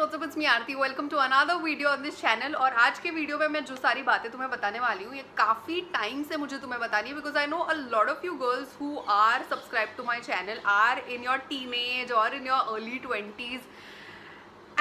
What's अप, it's me Aarti. Welcome to another video on this channel. और आज के वीडियो में मैं जो सारी बातें तुम्हें बताने वाली हूँ ये काफ़ी टाइम से मुझे तुम्हें बतानी है, because I know a lot of you girls who are subscribe to my channel are in your teenage or in your early 20s,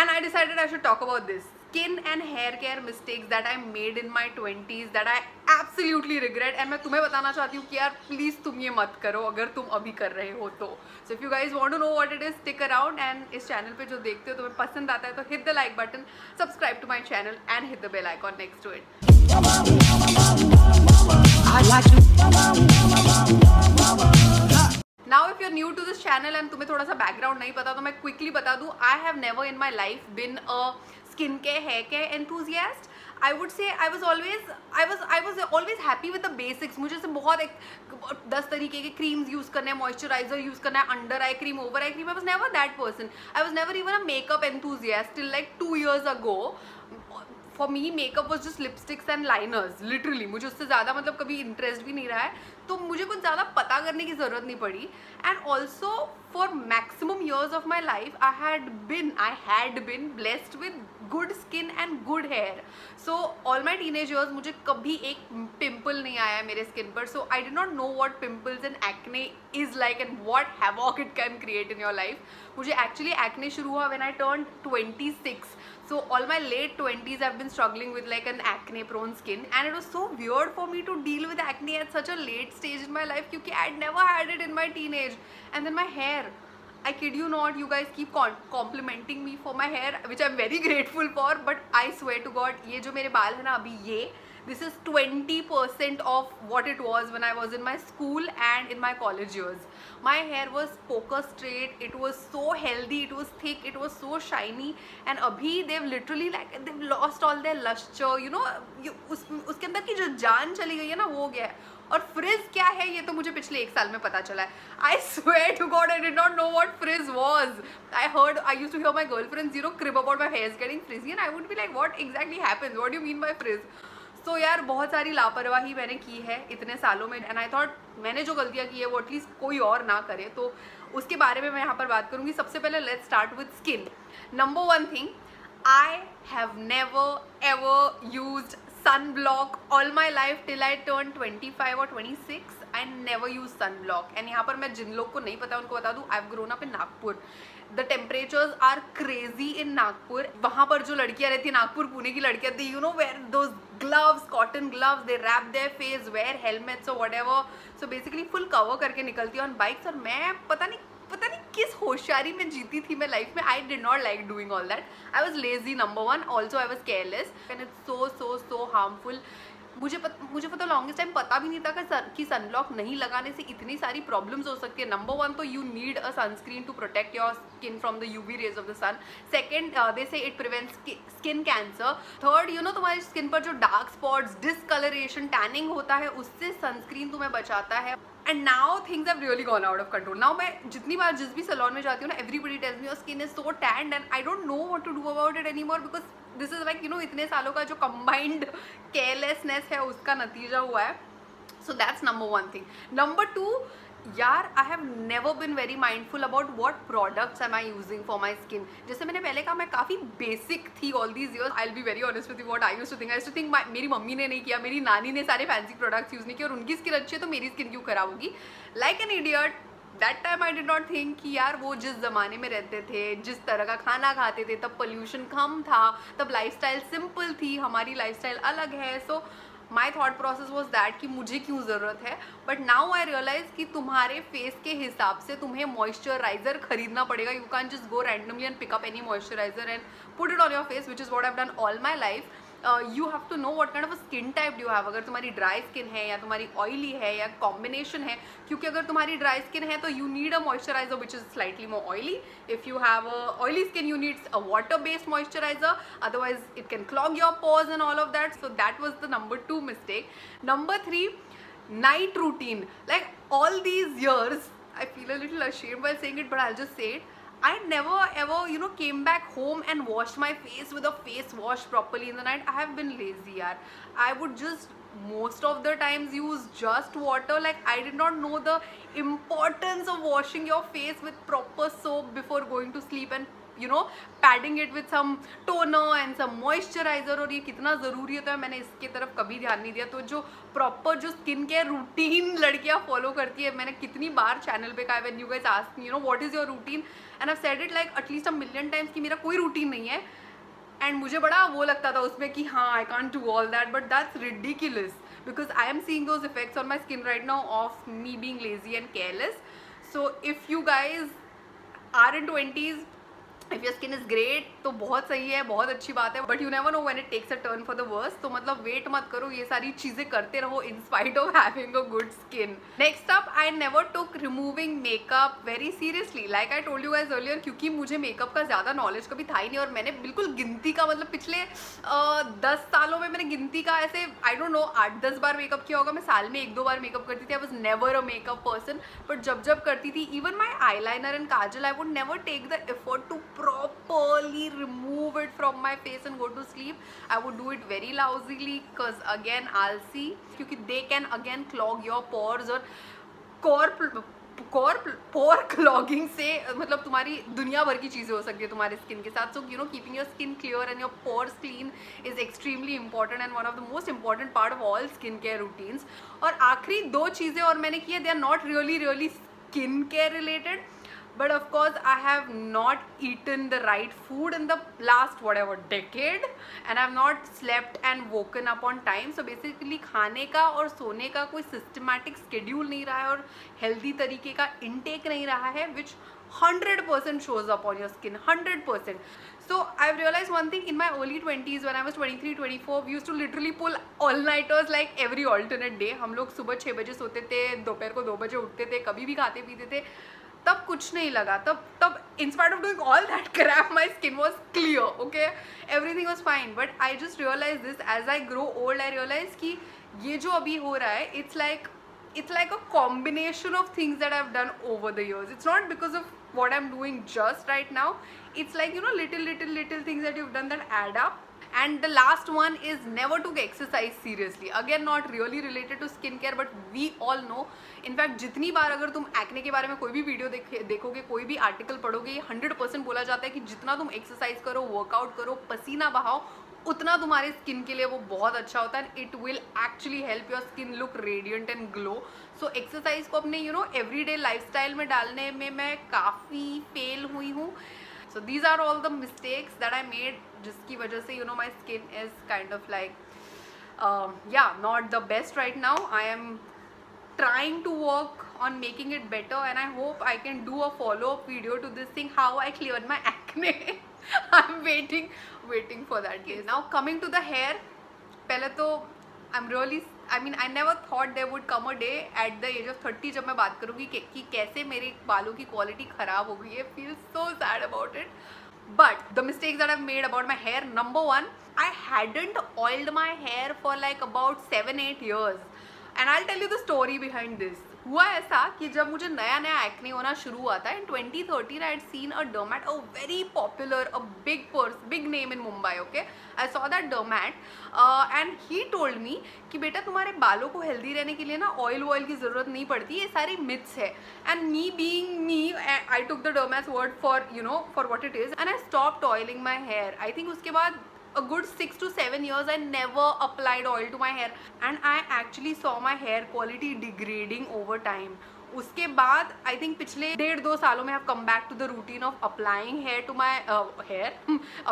and I decided I should talk about this skin and hair care mistakes that I made in my 20s that I absolutely regret, and मैं तुम्हें बताना चाहती हूँ कि यार please तुम ये मत करो अगर तुम अभी कर रहे हो तो। So if you guys want to know what it is, stick around. And इस चैनल पे जो देखते हो तुम्हें पसंद आता है तो hit the like button, subscribe to my channel and hit the bell icon next to it. Now if you are new to this channel and तुम्हें थोड़ा सा बैकग्राउंड नहीं पता तो मैं क्विकली बता दूं, I have never in my life been a skin care hair care enthusiast. I would say I was always happy with the basics. मुझे से बहुत 10 तरीके के क्रीम्स यूज करने हैं, मॉइस्चराइजर यूज करना है, under eye cream, over eye cream. I was never that person. I was never even a makeup enthusiast till like 2 years ago। For me makeup was just lipsticks and liners, literally. मुझे उससे ज़्यादा मतलब कभी interest भी नहीं रहा है, तो मुझे कुछ ज़्यादा पता करने की ज़रूरत नहीं पड़ी। And also for maximum years of my life I had been blessed with good skin and good hair. So all my teenage years मुझे कभी एक पिम्पल नहीं आया मेरे स्किन पर। So I did not know what pimples and acne is like and what havoc it can create in your life. मुझे actually acne शुरू हुआ when I turned 26. So all my late 20s I've been struggling with like an acne prone skin, and it was so weird for me to deal with acne at such a late stage in my life because I'd never had it in my teenage. And then my hair, I kid you not, you guys keep complimenting me for my hair, which I'm very grateful for, but I swear to God, ये जो मेरे बाल है ना अभी ये, this is 20% of what it was when I was in my school and in my college years. My hair was poker straight, it was so healthy, it was thick, it was so shiny, and abhi they've literally like they've lost all their luster, you know, उसके अंदर की जो जान चली गई है ना वो गया है। और फ्रिज क्या है ये तो मुझे पिछले 1 साल में पता चला है। I swear to God I did not know what frizz was. I used to hear my girlfriend's crib about my hair's getting frizzy, and I would be like what exactly happens, what do you mean by frizz. तो यार बहुत सारी लापरवाही मैंने की है इतने सालों में, एंड आई थॉट मैंने जो गलतियाँ की है वो एटलीस्ट कोई और ना करे, तो उसके बारे में मैं यहाँ पर बात करूँगी। सबसे पहले let's start with skin. Number 1 thing, I have never ever used sunblock all my life till I turned 25 or 26. I never used sunblock. And यहाँ पर मैं जिन लोग को नहीं पता उनको बता दूँ, I've grown up in Nagpur. The temperatures are crazy in Nagpur. वहाँ पर जो लड़कियाँ रहती हैं, नागपुर पुणे की लड़कियाँ, they you know wear those gloves, cotton gloves, they wrap their face, wear helmets or whatever. So basically full cover करके निकलती है on bikes। और मैं पता नहीं किस होशियारी में जीती थी मैं लाइफ में। आई did not like doing all that. I was lazy number 1, also I was careless, and it's so harmful. मुझे पता लॉन्गेस्ट टाइम पता भी नहीं था कि सनब्लॉक नहीं लगाने से इतनी सारी प्रॉब्लम्स हो सकती है। नंबर 1 तो you need a sunscreen to protect your skin from the UV rays of the sun. Second, they say it prevents skin cancer. Third, you know तुम्हारी स्किन पर जो डार्क स्पॉट्स, डिसकलरेशन, टैनिंग होता है उससे sunscreen तुम्हें बचाता है। And now things have really gone out of control. Now मैं जितनी बार जिस भी सैलून में जाती हूँ ना, everybody tells me your skin is so tanned, and I don't know what to do about it anymore, because this is like you know इतने सालों का जो कंबाइंड केयरलेसनेस है उसका नतीजा हुआ है। So that's number 1 thing. Number 2, यार I have never been very mindful about what products am I using for my skin. जैसे मैंने पहले कहा, मैं काफ़ी बेसिक थी all these years. I will be very honest with you, what I used to think मेरी mummy ने नहीं किया, मेरी नानी ने सारे फैंसी प्रोडक्ट्स यूज़ नहीं किए, और उनकी स्किन अच्छी है तो मेरी स्किन क्यों खराब होगी। Like an idiot that time I did not think कि यार वो जिस ज़माने में रहते थे, जिस तरह का खाना खाते थे, तब पोल्यूशन कम था, तब लाइफस्टाइल सिंपल थी, हमारी लाइफस्टाइल अलग है। So my thought process was that कि मुझे क्यों ज़रूरत है। बट नाउ आई रियलाइज कि तुम्हारे फेस के हिसाब से तुम्हें मॉइस्चराइजर खरीदना पड़ेगा। You can just go randomly and pick up any moisturiser and put it on your face, which is what I have done all my life. You have to know what kind of skin type do have. अगर तुम्हारी dry skin है या तुम्हारी oily है या combination है, क्योंकि अगर तुम्हारी ड्राई स्किन है तो you need a moisturiser which is slightly more oily. If you have a oily skin you needs a water based moisturiser, otherwise it can clog your pores and all of that. So that was the number 2 mistake. Number 3, night routine. Like all these years, I feel a little ashamed while saying it, but I'll just say it. I never ever, you know, came back home and washed my face with a face wash properly in the night. I have been lazy, yaar. I would just most of the times use just water. Like I did not know the importance of washing your face with proper soap before going to sleep, and padding it with some toner and some moisturiser, और ये कितना ज़रूरी होता है मैंने इसके तरफ कभी ध्यान नहीं दिया। तो जो प्रॉपर जो स्किन केयर रूटीन लड़कियाँ फॉलो करती है, मैंने कितनी बार चैनल पे कहा, when you guys ask me what is your routine, and I said it like at least a million times कि मेरा कोई रूटीन नहीं है। एंड मुझे बड़ा वो लगता था उसमें कि हाँ I can't do all that, but that's ridiculous because I am seeing those effects on my skin right now of me being lazy and careless. So if you guys are in 20s, if your skin is great तो बहुत सही है, बहुत अच्छी बात है, but you never know when it takes a turn for the worse. तो मतलब वेट मत करो, ये सारी चीज़ें करते रहो in spite of having a good skin. Next up, I never took removing makeup very seriously. Like I told you guys earlier, क्योंकि मुझे मेकअप का ज़्यादा नॉलेज कभी था ही नहीं, और मैंने बिल्कुल गिनती का मतलब पिछले 10 सालों में मैंने गिनती का ऐसे आई डोंट नो 8-10 बार मेकअप किया होगा। मैं साल में 1-2 बार मेकअप करती थी। I was never a makeup person, but जब करती थी, even my eyeliner and kajal, I would never take the effort to properly remove it from my face and go to sleep. I would do it very lousily because again आलसी, क्योंकि they can again clog your pores, और पोर clogging से मतलब तुम्हारी दुनिया भर की चीज़ें हो सकती है तुम्हारे स्किन के साथ। So keeping your skin clear and your pores clean is extremely important and one of the most important part of all skin care routines. और आखिरी 2 चीज़ें और मैंने की है, they are not really skin care related, but of course I have not eaten the right food in the last whatever decade, and I have not slept and woken up on time. So basically खाने का और सोने का कोई systematic schedule नहीं रहा है, और healthy तरीके का intake नहीं रहा है, which 100% shows up on your skin, 100%. So I've realized one thing in my early 20s, when I was 23-24, we used to literally pull all-nighters like every alternate day. हम लोग सुबह 6 बजे सोते थे, दोपहर को 2 बजे उठते थे, कभी भी खाते पीते थे, तब कुछ नहीं लगा। तब in spite of doing all that crap, my skin was clear, okay, everything was fine. But I just realized this as I grow old. I realized कि ये जो अभी हो रहा है, it's like a combination of things that I've done over the years. It's not because of what I'm doing just right now. It's like little things that you've done that add up. And the last one is never took exercise seriously. Again, not really related to skincare, but we all know. In fact, जितनी बार अगर तुम acne के बारे में कोई भी video देखोगे, कोई भी आर्टिकल पढ़ोगे, ये 100% बोला जाता है कि जितना तुम एक्सरसाइज करो, वर्कआउट करो, पसीना बहाओ, उतना तुम्हारे स्किन के लिए वो बहुत अच्छा होता है। It will actually help your skin look radiant and glow. So exercise को अपने एवरीडे लाइफस्टाइल में डालने में मैं काफ़ी फेल हुई हूँ। So these are all the mistakes that I made, जिसकी वजह से my skin is kind of like not the best right now. I am trying to work on making it better, and I hope I can do a follow-up video to this thing, how I cleared my acne. I'm waiting for that day. Now coming to the hair, पहले तो I never thought there would come a day at the age of 30 जब मैं बात करूँगी कि कैसे मेरे बालों की क्वालिटी ख़राब हो गई है. Feel so sad about it. But the mistakes that I've made about my hair, number one, I hadn't oiled my hair for like about 7-8 years. And I'll tell you the story behind this. हुआ ऐसा कि जब मुझे नया acne होना शुरू हुआ था in 2013, I had seen a dermat, a very popular, a big name in Mumbai. Okay, I saw that dermat, and he told me कि बेटा तुम्हारे बालों को हेल्दी रहने के लिए ना ऑयल की ज़रूरत नहीं पड़ती, ये सारी मिथ्स है. And me being me, I took the dermat's word for what it is, and I stopped oiling my hair. I think उसके बाद a good 6 to 7 years I never applied oil to my hair, and I actually saw my hair quality degrading over time. उसके बाद I think पिछले 1.5-2 सालों में I have come back to the routine of applying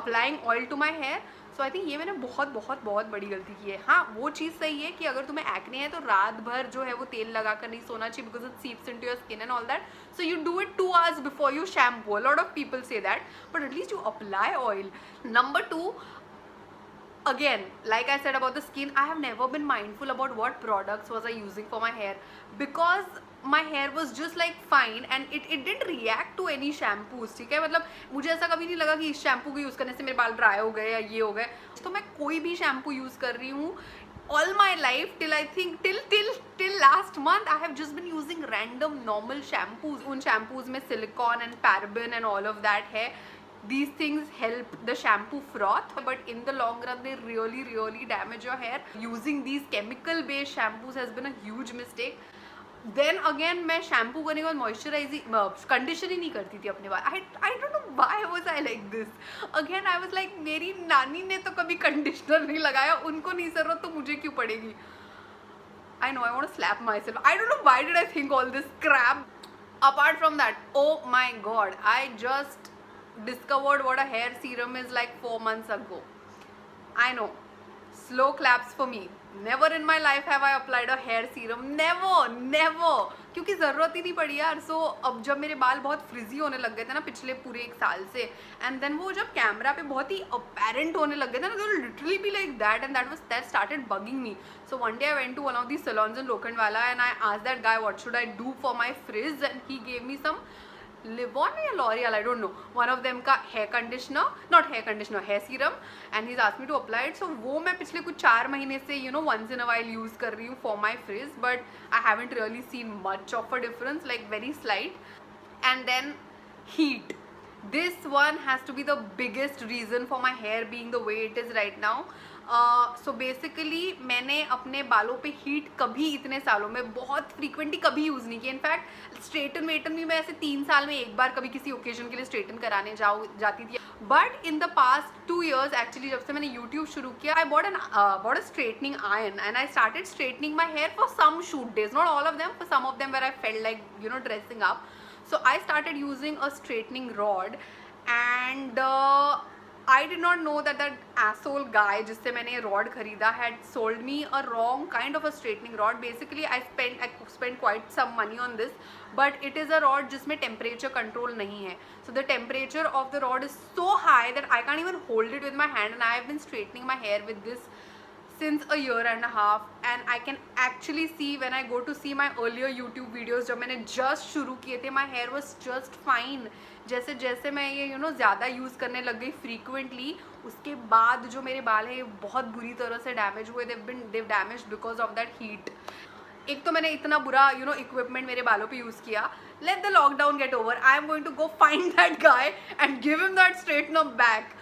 applying oil to my hair. So I think ये मैंने बहुत बड़ी गलती की है. हाँ, वो चीज़ सही है कि अगर तुम्हें एक्ने है तो रात भर जो है वो तेल लगा कर नहीं सोना चाहिए, because it seeps into your skin and all that. So you do it 2 hours before you shampoo. A lot of people say that, but at least you apply oil. Number 2, again, like I said about the skin, I have never been mindful about what products was I using for my hair, because my hair was just like fine and it didn't react to any shampoos. ठीक है, मतलब मुझे ऐसा कभी नहीं लगा कि इस शैम्पू को यूज़ करने से मेरे बाल ड्राई हो गए या ये हो गए. तो मैं कोई भी शैम्पू यूज़ कर रही हूँ all my life till I think till last month I have just been using random normal shampoos. उन shampoos में silicone and paraben and all of that है. These things help the shampoo froth, but in the long run they really damage your hair. Using these chemical based shampoos has been a huge mistake. Then again मैं shampoo करने के बाद moisturising condition ही नहीं करती थी अपने बाल. आई don't know why was I like this. Again I was like मेरी नानी ने तो कभी कंडीशनर नहीं लगाया, उनको नहीं ज़रूरत तो मुझे क्यों पड़ेगी. I know, I want to slap myself. I don't know why did I think all this crap. Apart from that, oh my god, I just discovered what a hair serum is like 4 months ago. I know, slow claps for me. Never in my life have I applied a hair serum. Never. क्योंकि ज़रूरत ही नहीं पड़ी यार. सो अब जब मेरे बाल बहुत फ्रिजी होने लग गए थे ना पिछले पूरे 1 साल से, एंड देन वो जब कैमरा पे बहुत ही अपेरेंट होने लग गए थे ना, they will literally be like that, and that started bugging me. So one day I went to one of these salons in Lokhandwala and I asked that guy what should I do for my frizz, and he gave me some Livon या L'Oreal, I don't know, one of them का hair conditioner, not hair conditioner, hair serum, and he's asked me to apply it. So वो मैं पिछले कुछ 4 महीने से once in a while use कर रही हूँ for my frizz, but I haven't really seen much of a difference, like very slight. And then heat. This one has to be the biggest reason for my hair being the way it is right now. So basically मैंने अपने बालों पे heat कभी इतने सालों में बहुत frequently कभी यूज़ नहीं किया. इनफैक्ट स्ट्रेटन वेटन भी मैं ऐसे 3 साल में एक बार कभी किसी ओकेजन के लिए स्ट्रेटन कराने जाती थी. But in the past 2 years actually जब से मैंने यूट्यूब शुरू किया, I bought a straightening iron and I started straightening my hair for some shoot days, not all of them, for some of them where I felt like dressing up. So I started using a straightening rod, and I did not know that asshole guy जिससे मैंने rod खरीदा had sold me a wrong kind of a straightening rod. Basically I spent quite some money on this, but it is a rod जिसमें temperature control नहीं है. So the temperature of the rod is so high that I can't even hold it with my hand, and I have been straightening my hair with this since a year and a half, and I can actually see when I go to see my earlier YouTube videos जब मैंने just शुरू किए थे, my hair was just fine. जैसे जैसे मैं ये ज़्यादा यूज़ करने लग गई फ्रीक्वेंटली, उसके बाद जो मेरे बाल हैं बहुत बुरी तरह से डैमेज हुए. they've damaged because of that heat. एक तो मैंने इतना बुरा इक्विपमेंट मेरे बालों पे यूज़ किया. Let the lockdown get over. I am going to go find that guy and give him that straightener back.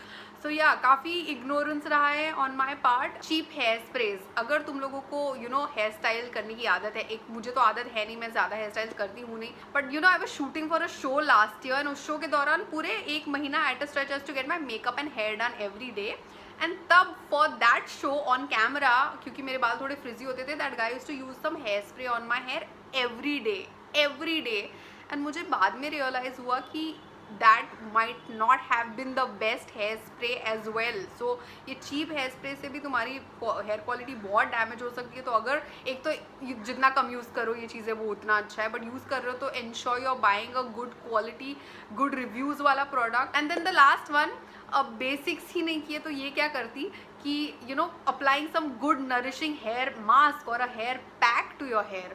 सो या काफ़ी इग्नोरेंस रहा है on my part. Cheap hair sprays, अगर तुम लोगों को हेयर स्टाइल करने की आदत है, एक मुझे तो आदत है नहीं, मैं ज़्यादा हेयर स्टाइल्स करती हूँ नहीं, but I was shooting for a show last year, and उस शो के दौरान पूरे 1 महीना at a stretch to get my makeup and hair done every day. And तब for that show on camera, क्योंकि मेरे बाल थोड़े फ्रिजी होते थे, that guy used to use some hair spray on my hair every day. And मुझे बाद में रियलाइज़ हुआ कि that might not have been the best hair spray as well. So ये cheap hair spray से भी तुम्हारी hair quality बहुत damage हो सकती है. तो अगर एक तो जितना कम यूज़ करो ये चीज़ें वो उतना अच्छा है, बट यूज़ कर रहे हो तो ensure you're buying a good quality, good reviews वाला product. And then the last one, अब बेसिक्स ही नहीं किए तो ये क्या करती कि applying some good nourishing hair mask or a hair pack to your hair.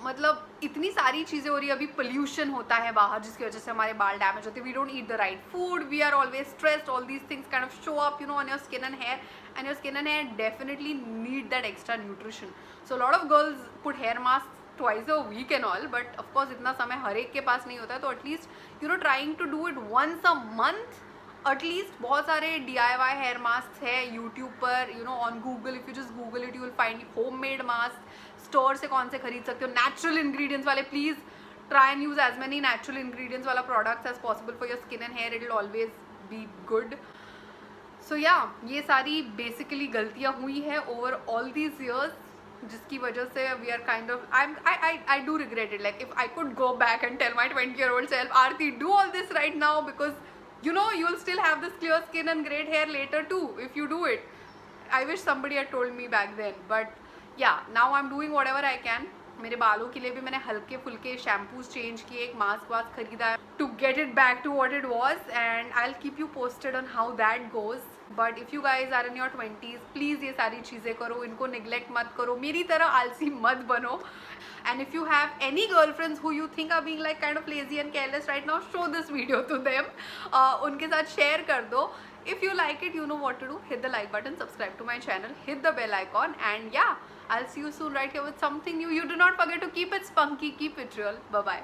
मतलब इतनी सारी चीज़ें हो रही है, अभी पोल्यूशन होता है बाहर जिसकी वजह से हमारे बाल डैमेज होते हैं. We don't eat the right food, we are always stressed, all these things kind of show up on your skin and hair, and your skin and hair definitely need that extra nutrition. So lot of girls put hair mask twice a week and all, but of course इतना समय हर एक के पास नहीं होता है. तो at least trying to do it once a month. At least बहुत सारे DIY हेयर मास्क है यूट्यूब पर, on Google. If you just google it you will find homemade mask. Store से कौन से खरीद सकते हो, नेचुरल इंग्रेडिएंट्स वाले. Please try and use as many natural ingredients वाला products as possible for your skin and hair. It will always be good. So yeah ये सारी बेसिकली गलतियाँ हुई है ओवर ऑल दीज ईयर्स, जिसकी वजह से we are kind of I do regret it. Like if I could go back and tell my 20-year-old self, Aarti, do all this right now, because you'll still have this clear skin and great hair later too if you do it. I wish somebody had told me back then, but yeah, now I'm doing whatever I can. मेरे बालों के लिए भी मैंने हल्के फुल्के shampoos change किए, एक मास्क वास्क खरीदा है to get it back to what it was, and I will keep you posted on how that goes. But if you guys are in your 20s, please ये सारी चीज़ें करो, इनको निगलेक्ट मत करो, मेरी तरह आलसी मत बनो. And if you have any girlfriends who you think are being like kind of lazy and careless right now, show this video to them. उनके साथ share कर दो. If you like it, you know what to do. Hit the like button, subscribe to my channel, hit the bell icon, and yeah, I'll see you soon right here with something new. You do not forget to keep it spunky, keep it real. Bye bye.